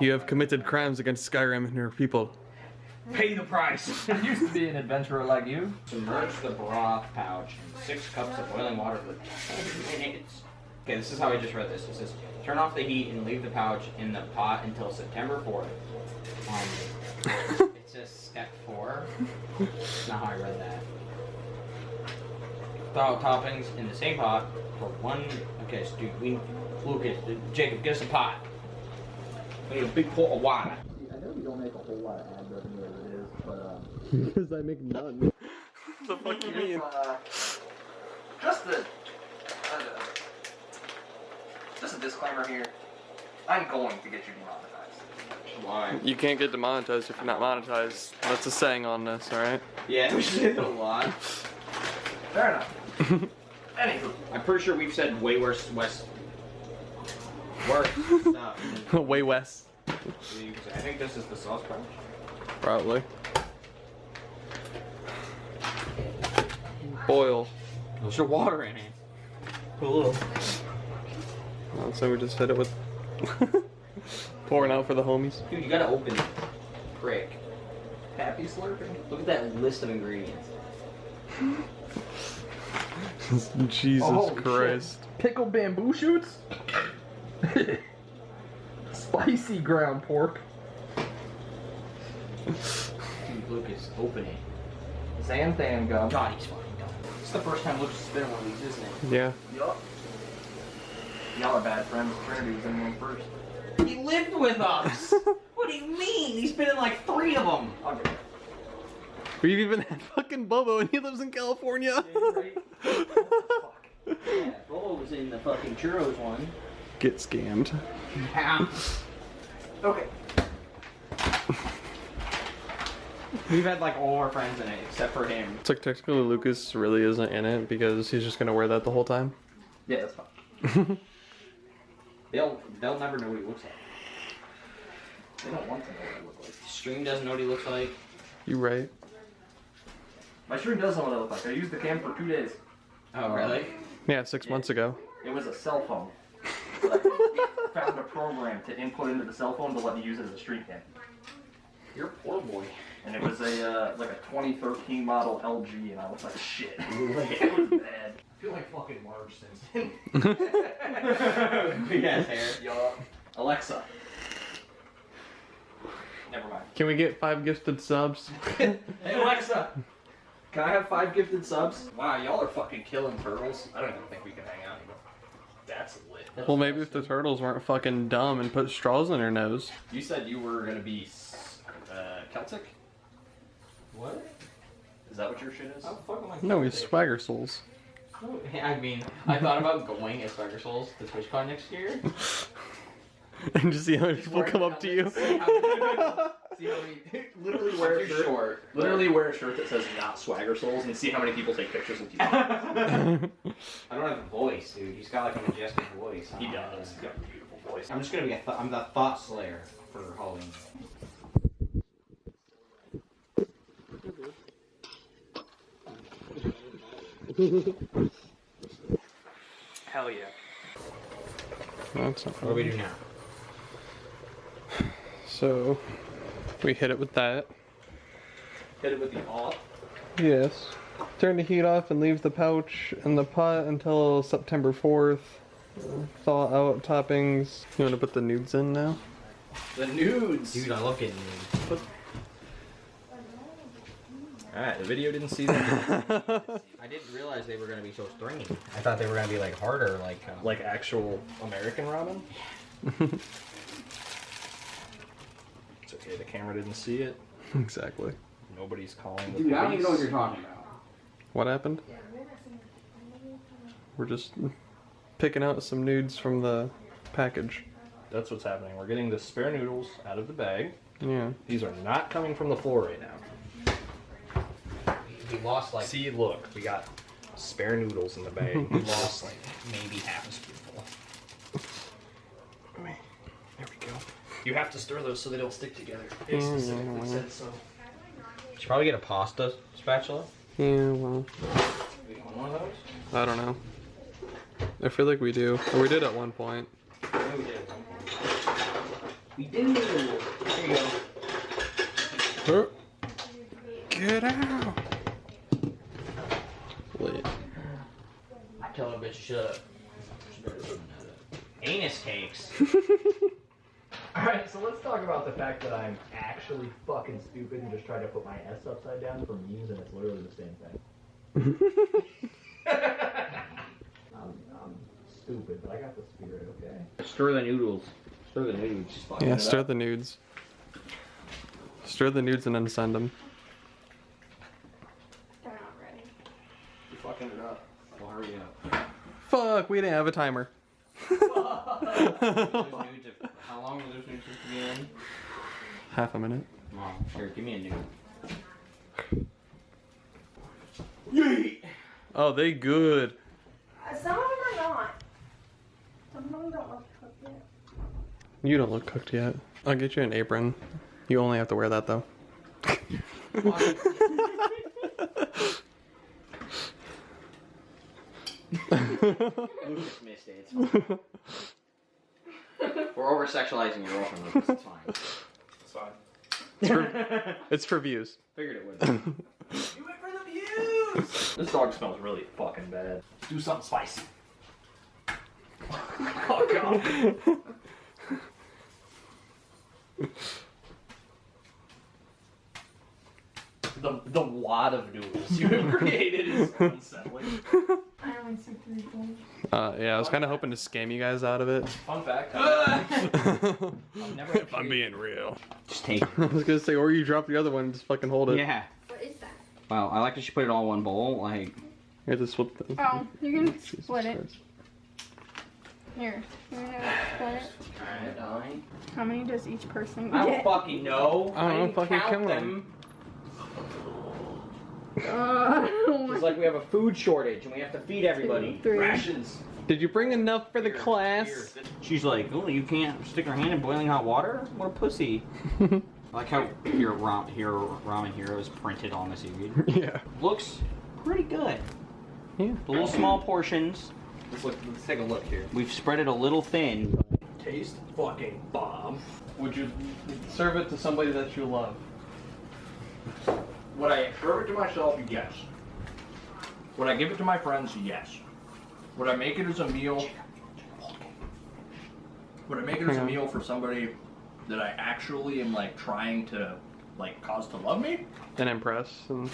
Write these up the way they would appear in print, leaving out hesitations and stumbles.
You have committed crimes against Skyrim and your people. Pay the price. I used to be an adventurer like you. Submerge the broth pouch in 6 cups of boiling water for 10 minutes. Okay, this is how I just read this. It says, turn off the heat and leave the pouch in the pot until September 4th. It says step 4. That's not how I read that. Thaw toppings in the same pot for 1. Okay, so dude, Lucas, Jacob, get us a pot. We need a big pot of water. I know we don't make a whole lot of ad revenue as it is, but Because I make none. The fuck you mean? just a disclaimer here. I'm going to get you demonetized. Why? You can't get demonetized if you're not monetized. That's a saying on this, alright? Yeah, we should hit a lot. Fair enough. Anywho, I'm pretty sure we've said way worse stuff. Way west. I think this is the sauce pouch. Probably. Boil. There's your water in it. Cool. So we just hit it with pouring out for the homies. Dude, you gotta open it. Prick. Happy slurping. Look at that list of ingredients. Jesus Christ. shit. Pickled bamboo shoots? Spicy ground pork. Dude, Lucas, open it. Xanthan gum. God, he's fucking dumb. It's the first time Lucas has been in one of these, isn't it? Yeah. Yup. Y'all are bad friends. Trinity was in one first. He lived with us! What do you mean? He's been in like 3 of them! Okay. We've even had fucking Bobo and he lives in California. Right? Fuck. Yeah, Bobo was in the fucking churros one. Get scammed. Yeah. Okay. We've had like all our friends in it except for him. It's like technically Lucas really isn't in it because he's just gonna wear that the whole time. Yeah, that's fine. They'll never know what he looks like. They don't want to know what I look like. Stream doesn't know what he looks like. You right. My stream does know what I look like. I used the cam for 2 days. Oh, really? Yeah, 6 months ago. It was a cell phone. But I found a program to input into the cell phone to let me use it as a stream cam. You're a poor boy. And it was a like a 2013 model LG, and I was like, shit. It was bad. I feel like fucking Marge Simpson. Big ass hair. Yo, Alexa. Never mind. Can we get 5 gifted subs? Hey Alexa, can I have 5 gifted subs? Wow, y'all are fucking killing turtles. I don't even think we can hang out anymore. That's lit. Well, maybe if the turtles weren't fucking dumb and put straws in their nose. You said you were gonna be Celtic? What? Is that what your shit is? How the fuck am I No, he's Swagger Souls. I mean, I thought about going as Swagger Souls to TwitchCon next year. And just see how many people come up to you. See how many, Literally wear a I'm too shirt. short. Literally wear a shirt that says "Not Swagger Souls" and see how many people take pictures with you. I don't have a voice, dude. He's got like a majestic voice. He does. He's got a beautiful voice. I'm just gonna be I'm the Thought Slayer for Halloween. Hell yeah. That's not What do we do now? So, we hit it with that. Hit it with the off. Yes. Turn the heat off and leave the pouch in the pot until September 4th. Thaw out toppings. You want to put the nudes in now? The nudes. Dude, I love getting nude. Alright, the video didn't see that. I didn't realize they were gonna be so stringy. I thought they were gonna be like harder, Like actual American ramen? It's okay, the camera didn't see it. Exactly. Nobody's calling the Dude, I don't even know what police. you're talking about. What happened? We're just picking out some nudes from the package. That's what's happening. We're getting the spare noodles out of the bag. Yeah. These are not coming from the floor right now. We lost like See, look, we got spare noodles in the bag. we lost like maybe half a spoonful. There we go. You have to stir those so they don't stick together. It specifically said so. You should probably get a pasta spatula. Yeah, well, We want one of those? I don't know. I feel like we do. Or we did at one point. I think we did at some point. We do. There you go. Get out. Wait. I tell her, bitch, shut up. Anus cakes. Alright, so let's talk about the fact that I'm actually fucking stupid and just try to put my S upside down for memes, and it's literally the same thing. I'm stupid, but I got the spirit, okay? Stir the noodles. Stir the noodles. Yeah, stir the nudes. Stir the nudes and then send them. They're not ready. You're fucking it up. Well, hurry up. Fuck, we didn't have a timer. Those nudes have- how long were those nudes supposed to be in? Half a minute. Mom, here, give me a nude. Yeet! Oh, they good. Some of them are not. Some of them don't look cooked yet. You don't look cooked yet. I'll get you an apron. You only have to wear that though. Lucas missed it. It's fine. We're over sexualizing your girlfriend, Lucas. It's fine. It's fine. It's for views. Figured it would. You went for the views! This dog smells really fucking bad. Do something spicy. Oh god. The wad of noodles you have created is unsettling. I only see 3 things. Yeah, I was kind of hoping to scam you guys out of it. Fun fact. If I'm being real. Just take it. I was gonna say, or you drop the other one and just fucking hold it. What is that? Wow, I like that she put it all in one bowl. Like, You have to split them. Oh, you can Jesus split it. Christ. Here. You want to split it? alright. How many does each person I don't get? fucking know. I don't know, didn't fucking count count them. Oh It's like we have a food shortage and we have to feed everybody. 3. Rations. Did you bring enough for the class? She's like, oh, you can't stick her hand in boiling hot water? What a pussy. I like how your Ramen Hero is printed on the seaweed. Yeah. Looks pretty good. Yeah. The little small portions. Let's take a look here. We've spread it a little thin. Taste fucking bomb. Would you serve it to somebody that you love? Would I serve it to myself? Yes. Would I give it to my friends? Yes. Would I make it as a meal? Would I make it as a meal for somebody that I actually am like trying to like cause to love me? And impress. And...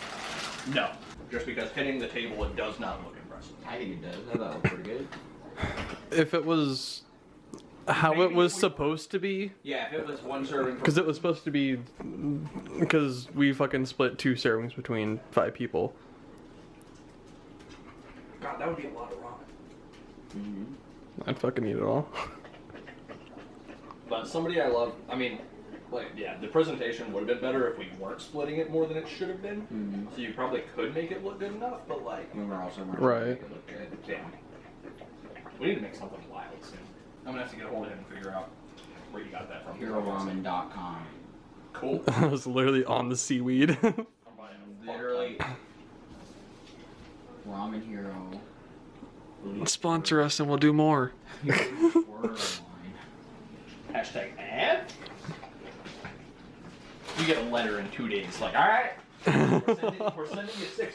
No. Just because hitting the table, it does not look impressive. I think it does. I thought it looked pretty good. If it was how Maybe it was we- supposed to be, Yeah, if it was one serving. because it was supposed to be, because we fucking split 2 servings between 5 people. God, that would be a lot of ramen. I'd fucking eat it all. But somebody I love, I mean, like, yeah, the presentation would have been better if we weren't splitting it more than it should have been. So you probably could make it look good enough, but like, We were also Right. make it look good. damn. We need to make something wild soon. I'm gonna have to get a hold of him and figure out where you got that from. HeroRamen.com. Cool. I was literally on the seaweed. I'm buying a Literally. Ramen Hero. Sponsor us and we'll do more. Hashtag ad? You get a letter in 2 days, like, alright, we're sending you £6.